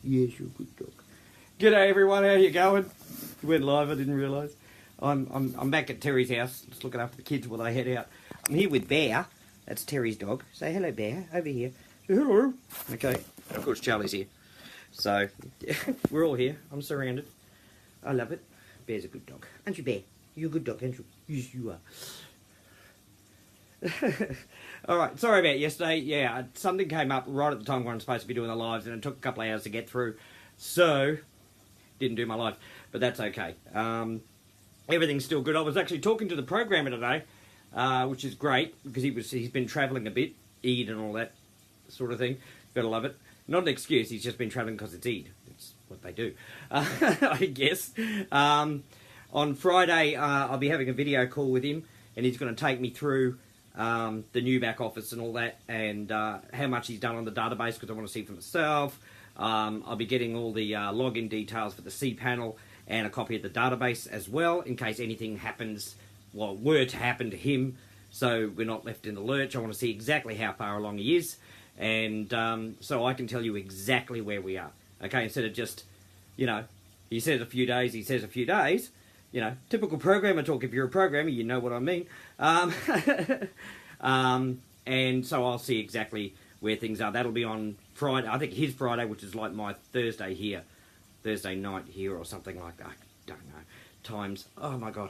you're a good dog. G'day everyone, how you going? Went live, I didn't realise. I'm back at Terry's house, just looking after the kids while they head out. I'm here with Bear, that's Terry's dog. Say hello, Bear, over here. Say hello. Okay, of course Charlie's here. So, we're all here, I'm surrounded. I love it. Bear's a good dog. Aren't you, Bear? You're a good dog, aren't you? Yes, you are. Alright, sorry about yesterday. Yeah, something came up right at the time when I'm supposed to be doing the lives, and it took a couple of hours to get through. So, didn't do my live, but that's okay. Everything's still good. I was actually talking to the programmer today, which is great, because he's been travelling a bit, Eid and all that sort of thing. Gotta love it. Not an excuse, he's just been travelling because it's Eid. It's what they do, I guess. On Friday, I'll be having a video call with him, and he's going to take me through the new back office and all that, and how much he's done on the database, because I want to see for myself. I'll be getting all the login details for the cPanel and a copy of the database as well, in case anything happens, well, were to happen to him, so we're not left in the lurch. I want to see exactly how far along he is, and so I can tell you exactly where we are. Okay, instead of just, you know, he says a few days, he says a few days. You know, typical programmer talk. If you're a programmer, you know what I mean. And so I'll see exactly where things are. That'll be on Friday. I think his Friday, which is like my Thursday here. Thursday night here or something like that. I don't know. Times. Oh, my God.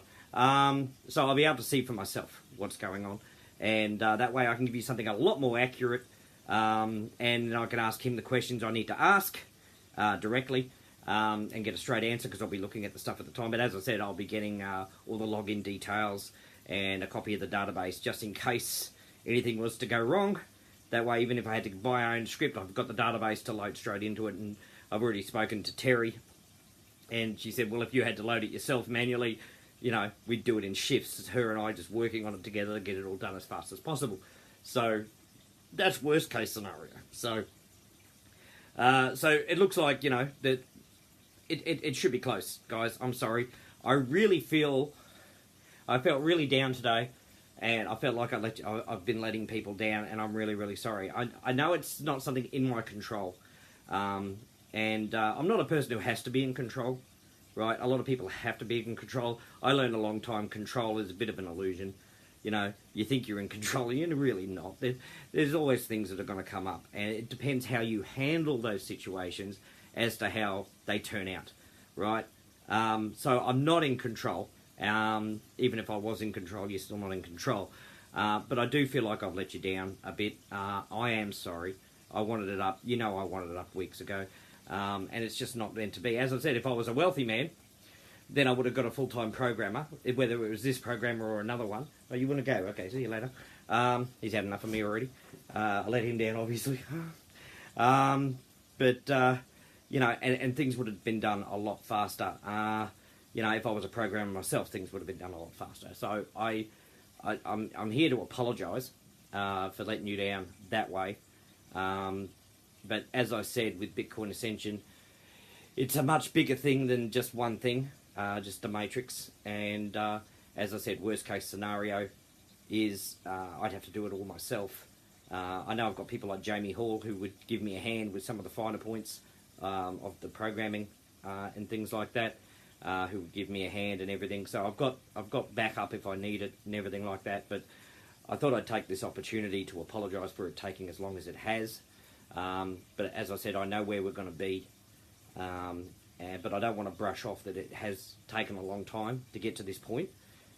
So I'll be able to see for myself what's going on. And that way I can give you something a lot more accurate. And I can ask him the questions I need to ask directly. And get a straight answer, because I'll be looking at the stuff at the time. But as I said, I'll be getting all the login details and a copy of the database, just in case anything was to go wrong. That way, even if I had to buy my own script, I've got the database to load straight into it. And I've already spoken to Terry, and she said, well, if you had to load it yourself manually, you know, we'd do it in shifts. It's her and I just working on it together to get it all done as fast as possible. So that's worst case scenario. So it looks like, you know, that It should be close, guys. I'm sorry. I felt really down today, and I felt like I've been letting people down, and I'm really, really sorry. I know it's not something in my control, and I'm not a person who has to be in control, right? A lot of people have to be in control. I learned a long time control is a bit of an illusion. You know, you think you're in control, and you're really not. There's always things that are going to come up, and it depends how you handle those situations as to how they turn out, right? So I'm not in control. Even if I was in control, you're still not in control. But I do feel like I've let you down a bit. I am sorry. I wanted it up. You know I wanted it up weeks ago. And it's just not meant to be. As I said, if I was a wealthy man, then I would have got a full-time programmer, whether it was this programmer or another one. Oh, you want to go? Okay, see you later. He's had enough of me already. I let him down, obviously. You know, and things would have been done a lot faster. You know, if I was a programmer myself, things would have been done a lot faster. So I'm here to apologise for letting you down that way. But as I said, with Bitcoin Ascension, it's a much bigger thing than just one thing, just the matrix. And as I said, worst case scenario is I'd have to do it all myself. I know I've got people like Jamie Hall who would give me a hand with some of the finer points of the programming and things like that, who would give me a hand and everything. So I've got backup if I need it and everything like that. But I thought I'd take this opportunity to apologise for it taking as long as it has. But as I said, I know where we're going to be. But I don't want to brush off that it has taken a long time to get to this point,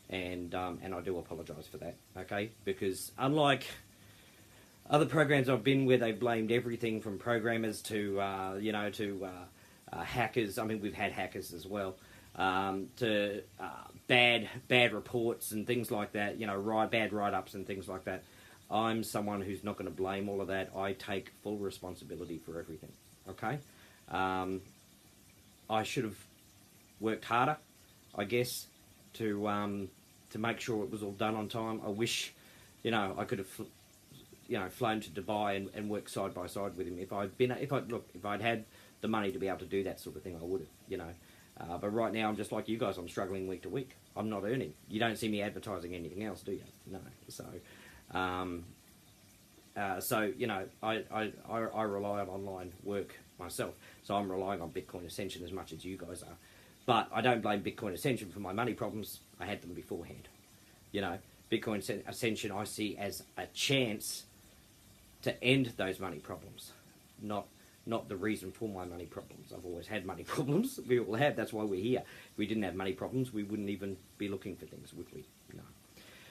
and I do apologise for that. Okay, because unlike other programs I've been where they've blamed everything from programmers to, you know, to hackers. I mean, we've had hackers as well. To bad reports and things like that, you know, bad write-ups and things like that. I'm someone who's not going to blame all of that. I take full responsibility for everything, okay? I should have worked harder, I guess, to make sure it was all done on time. I wish, you know, I could have flown to Dubai and worked side by side with him. If I'd had the money to be able to do that sort of thing, I would have, you know. But right now, I'm just like you guys. I'm struggling week to week. I'm not earning. You don't see me advertising anything else, do you? No. So, So, you know, I rely on online work myself. So I'm relying on Bitcoin Ascension as much as you guys are. But I don't blame Bitcoin Ascension for my money problems. I had them beforehand. You know, Bitcoin Ascension I see as a chance to end those money problems, not the reason for my money problems. I've always had money problems. We all have. That's why we're here. If we didn't have money problems, we wouldn't even be looking for things, would we? No.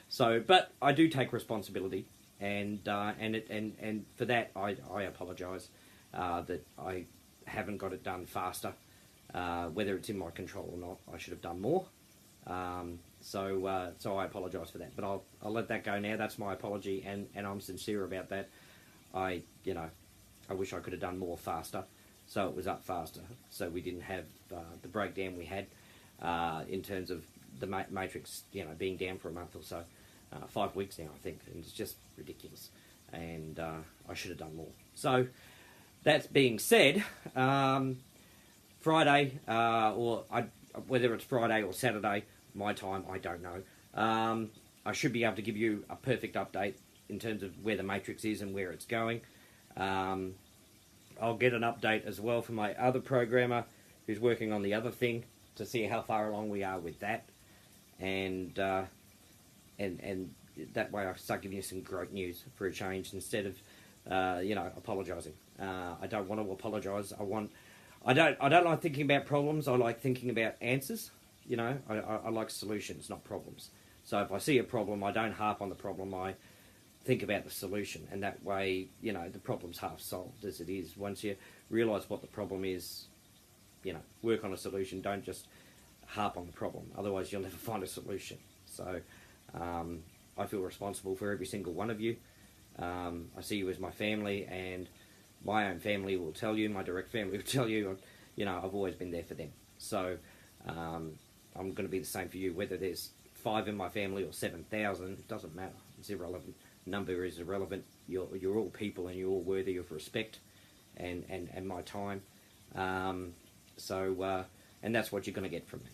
So, but I do take responsibility, and for that I apologise that I haven't got it done faster. Whether it's in my control or not, I should have done more. So I apologise for that. But I'll let that go now. That's my apology, and I'm sincere about that. I wish I could have done more faster, so it was up faster, so we didn't have the breakdown we had in terms of the matrix, you know, being down for a month or so. 5 weeks now, I think, and it's just ridiculous, and I should have done more. So that being said, Friday, whether it's Friday or Saturday, my time, I don't know. I should be able to give you a perfect update in terms of where the matrix is and where it's going. I'll get an update as well from my other programmer who's working on the other thing to see how far along we are with that, and that way I start giving you some great news for a change instead of you know, apologising. I don't want to apologise. I don't like thinking about problems. I like thinking about answers. You know, I like solutions, not problems. So if I see a problem, I don't harp on the problem. I think about the solution, and that way, you know, the problem's half solved as it is. Once you realise what the problem is, you know, work on a solution. Don't just harp on the problem. Otherwise, you'll never find a solution. So I feel responsible for every single one of you. I see you as my family, and my own family will tell you, my direct family will tell you, you know, I've always been there for them. So I'm going to be the same for you. Whether there's 5 in my family or 7,000, it doesn't matter. It's irrelevant. Number is irrelevant. You're all people, and you're all worthy of respect and my time. And that's what you're going to get from me.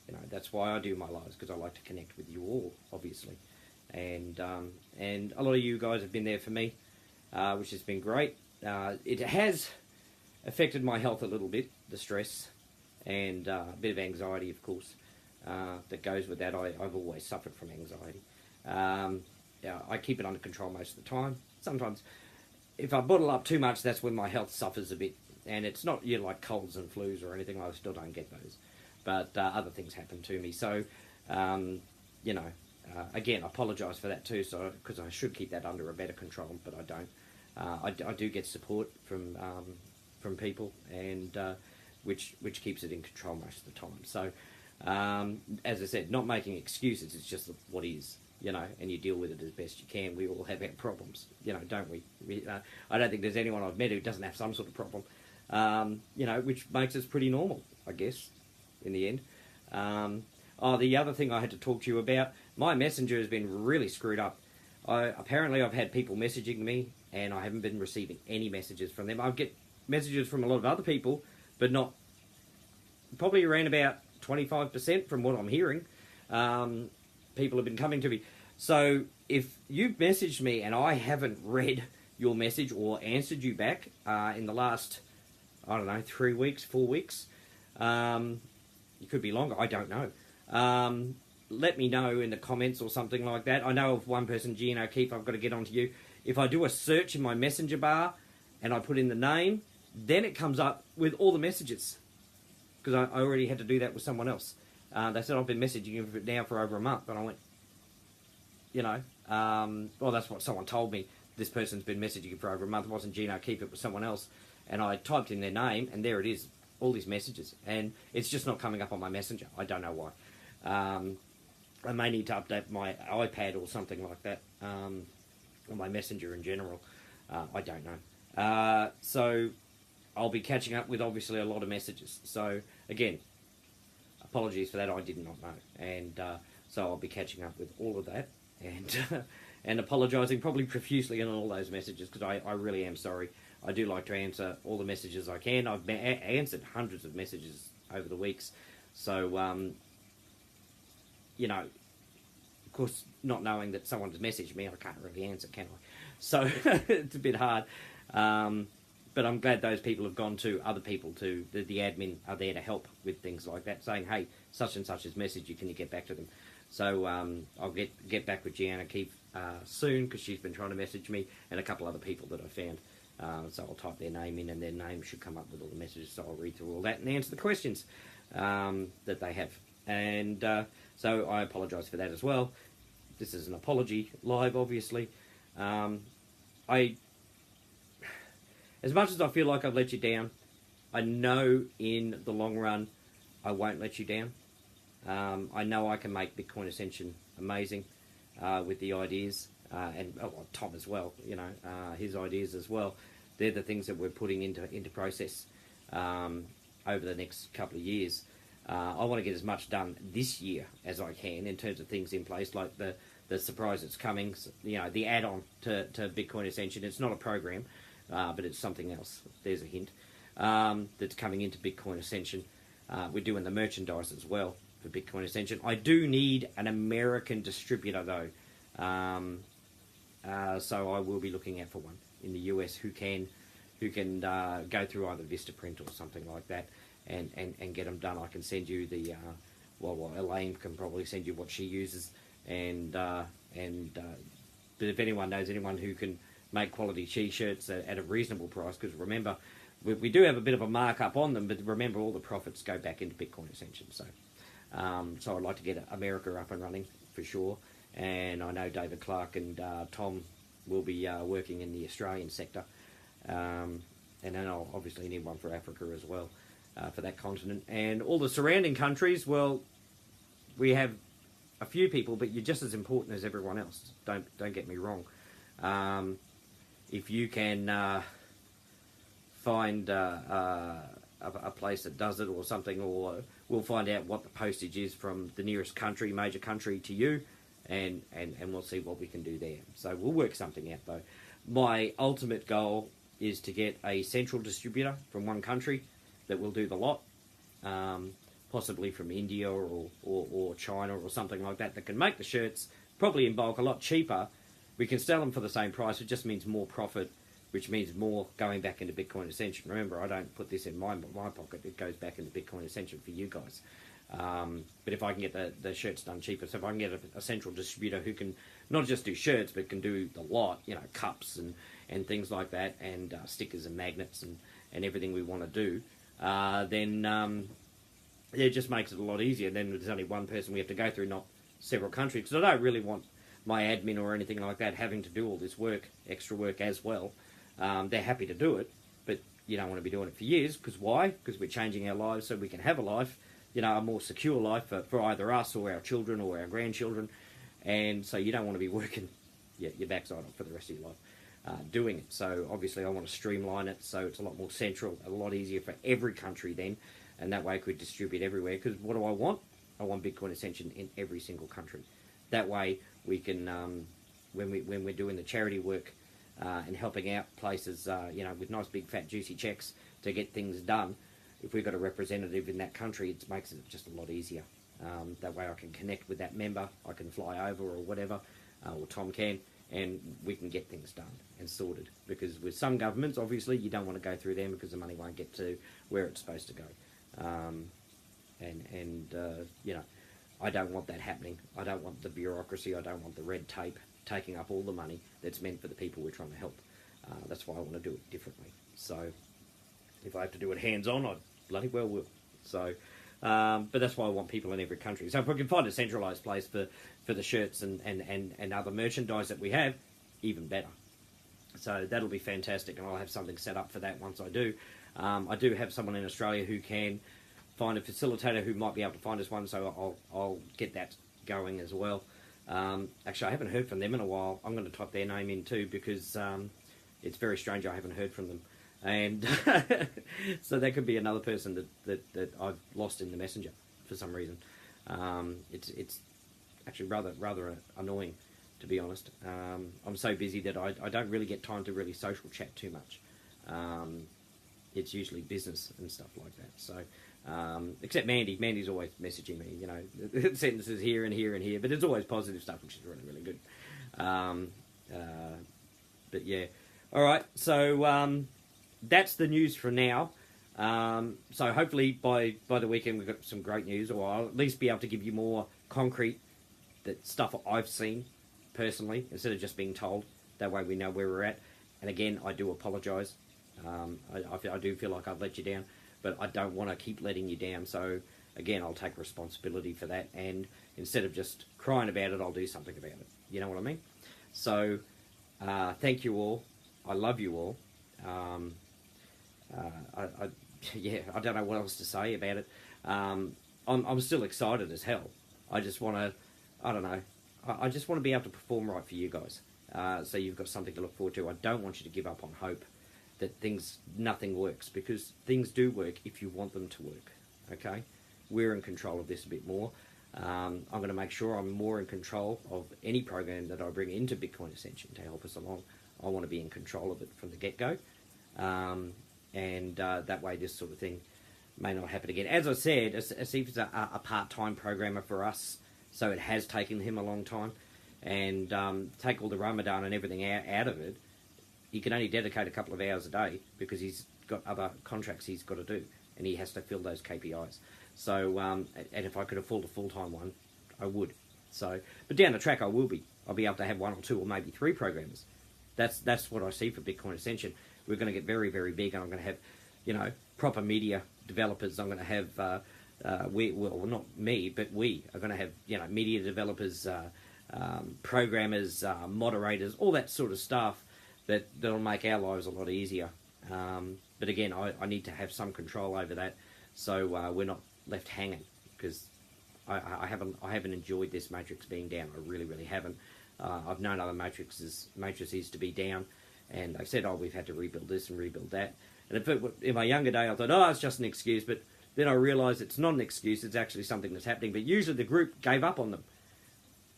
You know, that's why I do my lives, because I like to connect with you all, obviously. And a lot of you guys have been there for me, which has been great. It has affected my health a little bit, the stress, and a bit of anxiety, of course, that goes with that. I've always suffered from anxiety. I keep it under control most of the time. Sometimes, if I bottle up too much, that's when my health suffers a bit. And it's not, you know, like colds and flus or anything. I still don't get those. But other things happen to me. So, you know, again, I apologise for that too, so because I should keep that under a better control, but I don't. I do get support from people, and which keeps it in control most of the time. So, as I said, not making excuses. It's just what is, you know, and you deal with it as best you can. We all have our problems, you know, don't we? I don't think there's anyone I've met who doesn't have some sort of problem, you know, which makes us pretty normal, I guess, in the end. The other thing I had to talk to you about, my messenger has been really screwed up. Apparently I've had people messaging me, and I haven't been receiving any messages from them. I get messages from a lot of other people, but not, probably around about 25% from what I'm hearing. People have been coming to me. So if you've messaged me and I haven't read your message or answered you back in the last, I don't know, 3 weeks, 4 weeks, it could be longer, I don't know. Let me know in the comments or something like that. I know of one person, Gino Keefe, I've got to get onto you. If I do a search in my messenger bar and I put in the name, then it comes up with all the messages. Because I already had to do that with someone else. They said, I've been messaging you now for over a month. And I went, you know, well, that's what someone told me. This person's been messaging you for over a month. It wasn't Gino Keefe, it was someone else. And I typed in their name, and there it is, all these messages. And it's just not coming up on my messenger. I don't know why. I may need to update my iPad or something like that, or my messenger in general. I don't know. So I'll be catching up with, obviously, a lot of messages. So, again, apologies for that, I did not know. And so I'll be catching up with all of that, and and apologising probably profusely on all those messages, because I really am sorry. I do like to answer all the messages I can. I've answered hundreds of messages over the weeks. So, you know, of course, not knowing that someone's messaged me, I can't really answer, can I? So it's a bit hard. But I'm glad those people have gone to other people, to the admin are there to help with things like that, saying, hey, such and such is messaged you, can you get back to them? So I'll get back with Gianna Keefe soon, because she's been trying to message me, and a couple other people that I found. So I'll type their name in, and their name should come up with all the messages, so I'll read through all that and answer the questions that they have. And so I apologise for that as well. This is an apology live, obviously. As much as I feel like I've let you down, I know in the long run I won't let you down. I know I can make Bitcoin Ascension amazing with the ideas, and Tom as well, his ideas as well. They're the things that we're putting into process over the next couple of years. I want to get as much done this year as I can in terms of things in place, like the surprise that's coming, the add-on to Bitcoin Ascension. It's not a program. But it's something else. There's a hint. That's coming into Bitcoin Ascension. We're doing the merchandise as well for Bitcoin Ascension. I do need an American distributor though. So I will be looking out for one in the US who can go through either Vistaprint or something like that and get them done. I can send you the Elaine can probably send you what she uses, but if anyone knows anyone who can make quality t-shirts at a reasonable price, because remember, we do have a bit of a markup on them, but remember all the profits go back into Bitcoin Ascension. So so I'd like to get America up and running for sure, and I know David Clark and Tom will be working in the Australian sector, and then I'll obviously need one for Africa as well, for that continent. And all the surrounding countries, well, we have a few people, but you're just as important as everyone else. Don't get me wrong. If you can find a place that does it or something, or we'll find out what the postage is from the nearest major country to you, and we'll see what we can do there. So we'll work something out though. My ultimate goal is to get a central distributor from one country that will do the lot, possibly from India or China or something like that can make the shirts, probably in bulk, a lot cheaper. We can sell them for the same price. It just means more profit, which means more going back into Bitcoin Ascension. Remember, I don't put this in my pocket. It goes back into Bitcoin Ascension for you guys. But if I can get the shirts done cheaper, so if I can get a central distributor who can not just do shirts, but can do the lot, cups and things like that, and stickers and magnets and everything we want to do, then it just makes it a lot easier. Then there's only one person we have to go through, not several countries, because I don't really want my admin or anything like that having to do all this work, extra work as well. They're happy to do it, but you don't want to be doing it for years. Because why? Because we're changing our lives so we can have a life, a more secure life for either us or our children or our grandchildren. And so you don't want to be working your backside off for the rest of your life doing it. So obviously I want to streamline it so it's a lot more central, a lot easier for every country then, and that way I could distribute everywhere. Because what do I want? I want Bitcoin Ascension in every single country. That way we can, when we're doing the charity work and helping out places, with nice big fat juicy checks to get things done, if we've got a representative in that country, it makes it just a lot easier. That way I can connect with that member, I can fly over or whatever, or Tom can, and we can get things done and sorted. Because with some governments, obviously, you don't want to go through them because the money won't get to where it's supposed to go. I don't want that happening. I don't want the bureaucracy, I don't want the red tape taking up all the money that's meant for the people we're trying to help. That's why I want to do it differently. So if I have to do it hands-on, I bloody well will. So, but that's why I want people in every country. So if we can find a centralised place for the shirts and other merchandise that we have, even better. So that'll be fantastic, and I'll have something set up for that once I do. I do have someone in Australia who can find a facilitator who might be able to find us one, so I'll get that going as well. Actually, I haven't heard from them in a while. I'm going to type their name in too, because it's very strange I haven't heard from them. And so that could be another person that I've lost in the messenger for some reason. It's actually rather annoying, to be honest. I'm so busy that I don't really get time to really social chat too much. It's usually business and stuff like that. So, except Mandy. Mandy's always messaging me, sentences here and here and here, but it's always positive stuff, which is really, really good. But yeah. All right. So that's the news for now. So hopefully by the weekend we've got some great news, or I'll at least be able to give you more concrete stuff I've seen personally, instead of just being told. That way we know where we're at. And again, I do apologise. I do feel like I've let you down, but I don't want to keep letting you down. So again, I'll take responsibility for that. And instead of just crying about it, I'll do something about it. You know what I mean? So thank you all. I love you all. I don't know what else to say about it. I'm still excited as hell. I just want to, I don't know, I just want to be able to perform right for you guys. So you've got something to look forward to. I don't want you to give up on hope that nothing works, because things do work if you want them to work. Okay? We're in control of this a bit more. I'm going to make sure I'm more in control of any program that I bring into Bitcoin Ascension to help us along. I want to be in control of it from the get-go. And that way this sort of thing may not happen again. As I said, Asif is a part-time programmer for us, so it has taken him a long time. And take all the Ramadan and everything out of it, he can only dedicate a couple of hours a day because he's got other contracts he's got to do, and he has to fill those KPIs. So, and if I could afford a full-time one, I would. So, but down the track I'll be able to have 1 or 2 or maybe 3 programmers. That's what I see for Bitcoin Ascension. We're going to get very, very big, and I'm going to have, proper media developers. I'm going to have, not me, but we are going to have, media developers, programmers, moderators, all that sort of stuff that'll make our lives a lot easier. But again, I need to have some control over that, so we're not left hanging, because I haven't enjoyed this matrix being down. I really, really haven't. I've known other matrices to be down, and they've said, oh, we've had to rebuild this and rebuild that. And in my younger day, I thought, oh, it's just an excuse. But then I realised it's not an excuse. It's actually something that's happening. But usually the group gave up on them.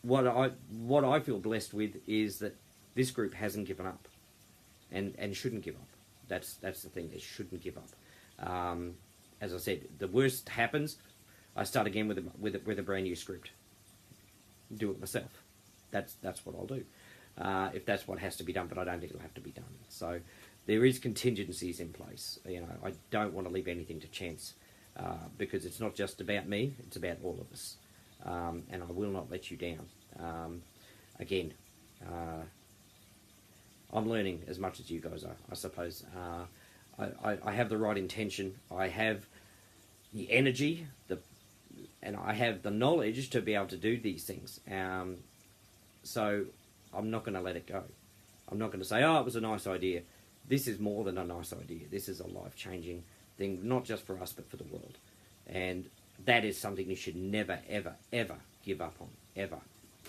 What I feel blessed with is that this group hasn't given up, and shouldn't give up. That's the thing. They shouldn't give up. As I said, the worst happens, I start again with a brand new script. Do it myself. That's what I'll do. If that's what has to be done, but I don't think it'll have to be done. So there is contingencies in place. I don't want to leave anything to chance, because it's not just about me, it's about all of us. And I will not let you down. Again, I'm learning as much as you guys are, I suppose. I have the right intention. I have the energy, and I have the knowledge to be able to do these things. So I'm not going to let it go. I'm not going to say, oh, it was a nice idea. This is more than a nice idea. This is a life-changing thing, not just for us, but for the world. And that is something you should never, ever, ever give up on, ever,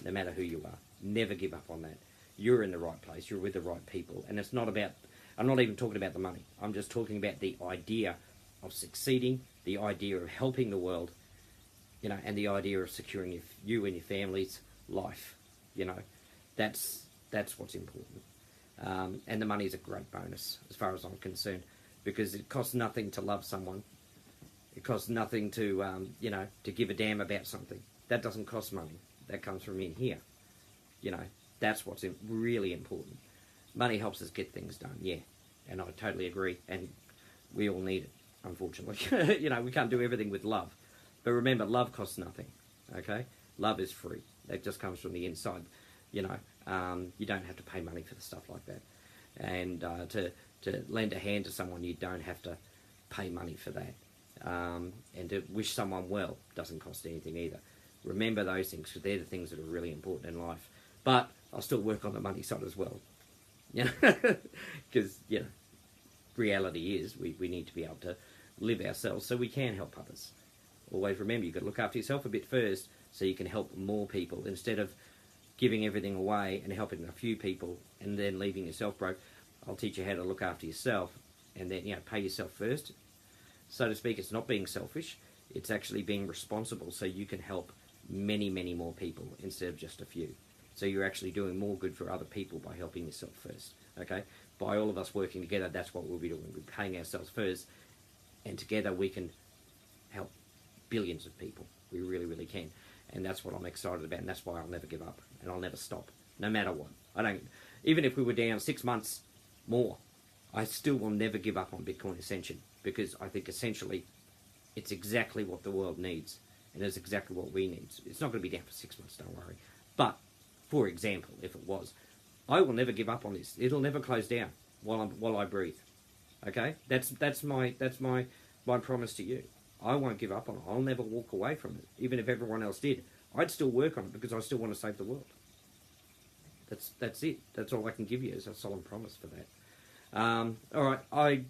no matter who you are. Never give up on that. You're in the right place. You're with the right people. And it's not about, I'm not even talking about the money. I'm just talking about the idea of succeeding, the idea of helping the world, and the idea of securing you and your family's life. That's what's important. And the money is a great bonus, as far as I'm concerned, because it costs nothing to love someone. It costs nothing to, to give a damn about something. That doesn't cost money. That comes from in here. That's what's really important. Money helps us get things done, yeah. And I totally agree. And we all need it, unfortunately. We can't do everything with love. But remember, love costs nothing, okay? Love is free. That just comes from the inside. You don't have to pay money for the stuff like that. And to lend a hand to someone, you don't have to pay money for that. And to wish someone well doesn't cost anything either. Remember those things, because they're the things that are really important in life. But I'll still work on the money side as well. Because, reality is we need to be able to live ourselves so we can help others. Always remember, you've got to look after yourself a bit first so you can help more people, instead of giving everything away and helping a few people and then leaving yourself broke. I'll teach you how to look after yourself, and then, pay yourself first. So to speak, it's not being selfish. It's actually being responsible so you can help many, many more people instead of just a few. So you're actually doing more good for other people by helping yourself first. Okay? By all of us working together, that's what we'll be doing. We're paying ourselves first, and together we can help billions of people. We really, really can. And that's what I'm excited about, and that's why I'll never give up, and I'll never stop, no matter what. even if we were down 6 months more, I still will never give up on Bitcoin Ascension, because I think essentially it's exactly what the world needs, and it's exactly what we need. It's not going to be down for 6 months, don't worry. But, for example, if it was, I will never give up on this. It'll never close down while I breathe. Okay? That's my promise to you. I won't give up on it. I'll never walk away from it, even if everyone else did. I'd still work on it because I still want to save the world. That's it. That's all I can give you as a solemn promise for that. All right, I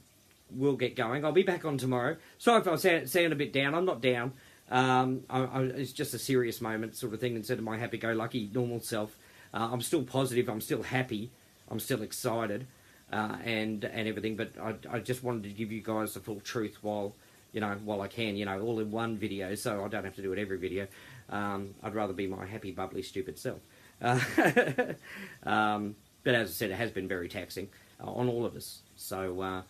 will get going. I'll be back on tomorrow. Sorry if I sound a bit down. I'm not down. It's just a serious moment sort of thing instead of my happy-go-lucky normal self. I'm still positive. I'm still happy. I'm still excited, and everything. But I just wanted to give you guys the full truth while I can. All in one video, so I don't have to do it every video. I'd rather be my happy, bubbly, stupid self. But as I said, it has been very taxing on all of us. So I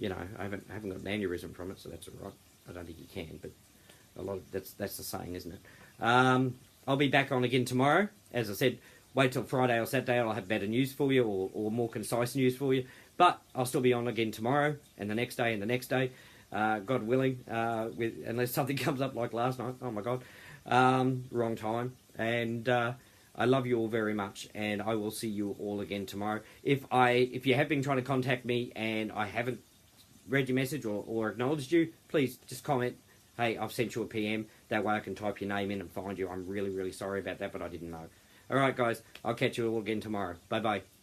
haven't got an aneurysm from it, so that's all right. I don't think you can, but that's the saying, isn't it? I'll be back on again tomorrow. As I said, wait till Friday or Saturday. I'll have better news for you, or more concise news for you. But I'll still be on again tomorrow, and the next day, and the next day, God willing. Unless something comes up like last night. Oh my God, wrong time. And I love you all very much, and I will see you all again tomorrow. If you have been trying to contact me and I haven't read your message or acknowledged you, please just comment, hey, I've sent you a PM. That way I can type your name in and find you. I'm really, really sorry about that, but I didn't know. All right, guys, I'll catch you all again tomorrow. Bye-bye.